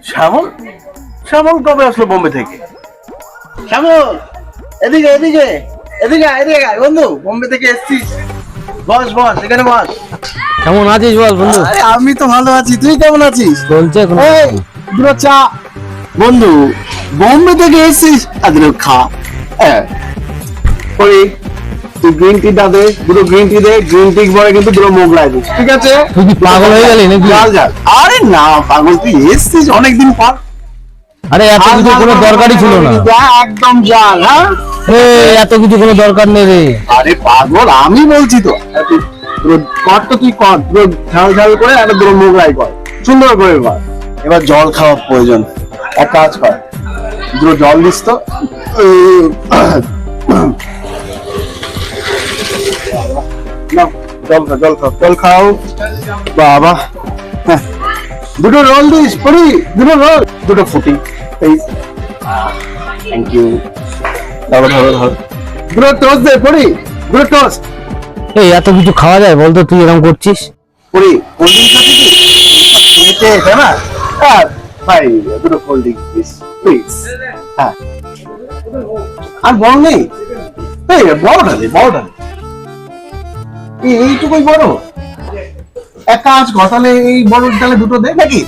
শ্যামল শ্যামল কবে আসলো বোম্বে থেকে? শ্যামল এদিকে এদিকে এদিকে এদিকে আয় বন্ধু, বোম্বে থেকে এসেছিস। বস বস, এখানে বস। কেমন আছিস বল বন্ধু? আরে আমি তো ভালো আছি, তুই কেমন আছিস? চলছে কোনো এই দুটো চা। বন্ধু বোম্বে থেকে এসেছিস, আদর খা। হ্যাঁ ওই তুই গ্রিন টিটা দে, দুটো গ্রিন টি দে, গ্রিন টি পরে কিন্তু দুটো মোগলাই দিস, ঠিক আছে? তুই কি পাগল হয়ে গেলি নাকি? জাল জাল। আরে না পাগল, তুই এসেছিস অনেকদিন পর। আরে এত কিছু কোনো দরকারই ছিল না। একদম জাল। হ্যাঁ এত কিছু কোনো দরকার নেই রে। আরে পাগল আমি বলছি তো, কর তো তুই কর, পুরো ঝাল ঝাল করে একটা দুটো মোগলাই কর, সুন্দর করে কর। এবার জল খাওয়া প্রয়োজন, এক কাজ কর, দুটো জল দিস তো। নাও, জল খাও জল খাও জল খাও। বাবা হ্যাঁ, দুটো রোল দিস পরি, দুটো রোল, দুটো ফুটি। এই থ্যাংক ইউ। ধরো ধরো ধরো, দুটো টোস্ট দে পরি, দুটো টোস্ট। এত কিছু খাওয়া যায় বলতো, তুই এরকম করছিস? পরি কোল্ড ড্রিঙ্কস আছে কি? খেতে এটা না। হ্যাঁ ভাই, দুটো কোল্ড ড্রিঙ্কস প্লিজ প্লিজ। হ্যাঁ আর বড় নেই? এই বড়টা দে, বড়টা দে। এইটুকুই বড়? এক কাজ কর তাহলে, এই বড় তাহলে দুটো দে নাকি?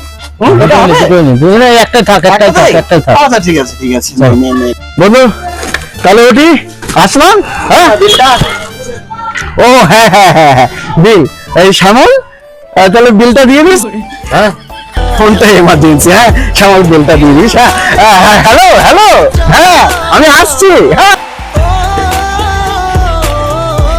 একটাই থাক, একটাই থাক, একটাই থাক। আচ্ছা ঠিক আছে ঠিক আছে। বন্ধু তাহলে ওটি আসলাম। হ্যাঁ ও হ্যাঁ হ্যাঁ হ্যাঁ হ্যাঁ, বিল। এই শ্যামল তাহলে বিলটা দিয়ে দিস। হ্যাঁ ফোনটা এমার্জেন্সি। হ্যাঁ শ্যামল বিলটা দিয়ে দিস। হ্যাঁ হ্যালো হ্যালো, হ্যাঁ আমি আসছি। হ্যাঁ